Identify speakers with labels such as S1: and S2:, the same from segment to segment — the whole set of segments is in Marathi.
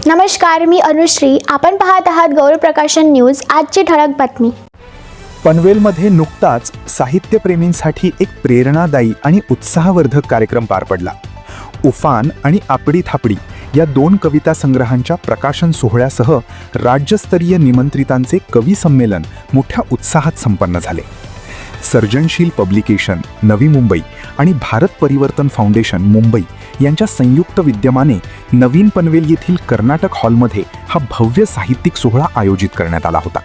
S1: नमस्कार, मी अनुश्री. आपण पाहत आहात गौरव प्रकाशन न्यूज. आजची ठळक बातमी.
S2: पनवेलमध्ये नुकताच साहित्यप्रेमींसाठी एक प्रेरणादायी आणि उत्साहवर्धक कार्यक्रम पार पडला. उफान आणि आपडी थापडी या 2 कविता संग्रहांच्या प्रकाशन सोहळ्यासह राज्यस्तरीय निमंत्रितांचे कवी संमेलन मोठ्या उत्साहात संपन्न झाले. सर्जनशील पब्लिकेशन नवी मुंबई आणि भारत परिवर्तन फाउंडेशन मुंबई यांच्या संयुक्त विद्यमाने नवीन पनवेल येथील कर्नाटक हॉलमध्ये हा भव्य साहित्यिक सोहळा आयोजित करण्यात आला होता.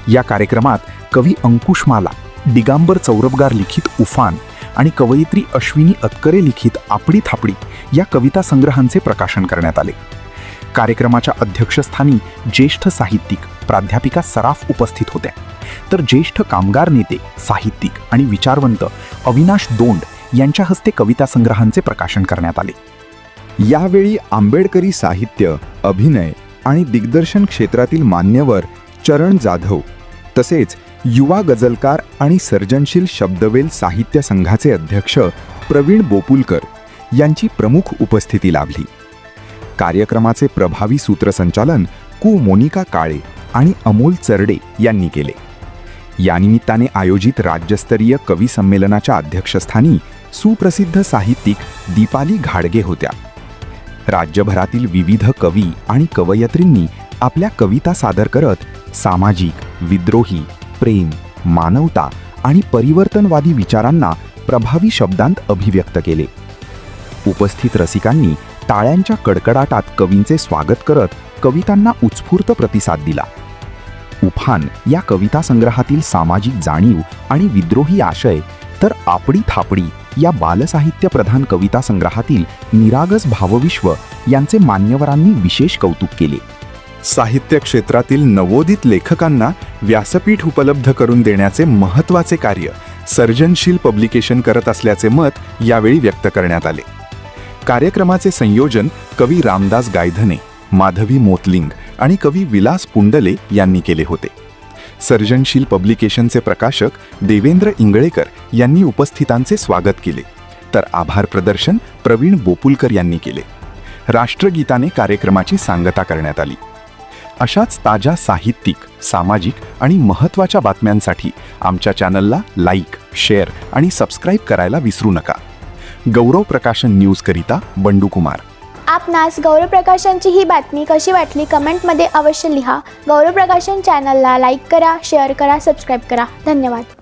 S2: या कार्यक्रमात कवी अंकुशमाला, दिगांबर चौरबगार लिखित उफान आणि कवयित्री अश्विनी अतकरे लिखित आपडी थापडी या कविता संग्रहांचे प्रकाशन करण्यात आले. कार्यक्रमाच्या अध्यक्षस्थानी ज्येष्ठ साहित्यिक प्राध्यापिका सराफ उपस्थित होत्या, तर ज्येष्ठ कामगार नेते, साहित्यिक आणि विचारवंत अविनाश दोंड यांच्या हस्ते कविता संग्रहांचे प्रकाशन करण्यात आले.
S3: यावेळी आंबेडकरी साहित्य, अभिनय आणि दिग्दर्शन क्षेत्रातील मान्यवर चरण जाधव तसेच युवा गझलकार आणि सर्जनशील शब्दवेल साहित्य संघाचे अध्यक्ष प्रवीण बोपुलकर यांची प्रमुख उपस्थिती लाभली. कार्यक्रमाचे प्रभावी सूत्रसंचालन मोनिका काळे आणि अमोल चरडे यांनी केले. यानिमित्ताने आयोजित राज्यस्तरीय कवी संमेलनाच्या अध्यक्षस्थानी सुप्रसिद्ध साहित्यिक दीपाली घाडगे होत्या. राज्यभरातील विविध कवी आणि कवयित्रींनी आपल्या कविता सादर करत सामाजिक, विद्रोही, प्रेम, मानवता आणि परिवर्तनवादी विचारांना प्रभावी शब्दांत अभिव्यक्त केले. उपस्थित रसिकांनी टाळ्यांच्या कडकडाटात कवींचे स्वागत करत कवितांना उत्स्फूर्त प्रतिसाद दिला. उफान या कविता संग्रहातील सामाजिक जाणीव आणि विद्रोही आशय, तर आपडी थापडी या बालसाहित्य प्रधान कविता संग्रहातील निरागस भावविश्व यांचे मान्यवरांनी विशेष कौतुक केले.
S2: साहित्य क्षेत्रातील नवोदित लेखकांना व्यासपीठ उपलब्ध करून देण्याचे महत्त्वाचे कार्य सर्जनशील पब्लिकेशन करत असल्याचे मत यावेळी व्यक्त करण्यात आले. कार्यक्रमाचे संयोजन कवी रामदास गायधने, माधवी मोतलिंग आणि कवी विलास पुंडले यांनी केले होते. सर्जनशील पब्लिकेशनचे प्रकाशक देवेंद्र इंगळेकर यांनी उपस्थितांचे स्वागत केले, तर आभार प्रदर्शन प्रवीण बोपुलकर यांनी केले. राष्ट्रगीताने कार्यक्रमाची सांगता करण्यात आली. अशाच ताज्या साहित्यिक, सामाजिक आणि महत्त्वाच्या बातम्यांसाठी आमच्या चॅनलला लाईक, शेअर आणि सबस्क्राईब करायला विसरू नका. गौरव प्रकाशन न्यूज करिता बंडू कुमार.
S1: आपणास गौरव प्रकाशनची ही बातमी कशी वाटली कमेंटमध्ये अवश्य लिहा. गौरव प्रकाशन चॅनलला लाईक करा, शेअर करा, सबस्क्राईब करा. धन्यवाद.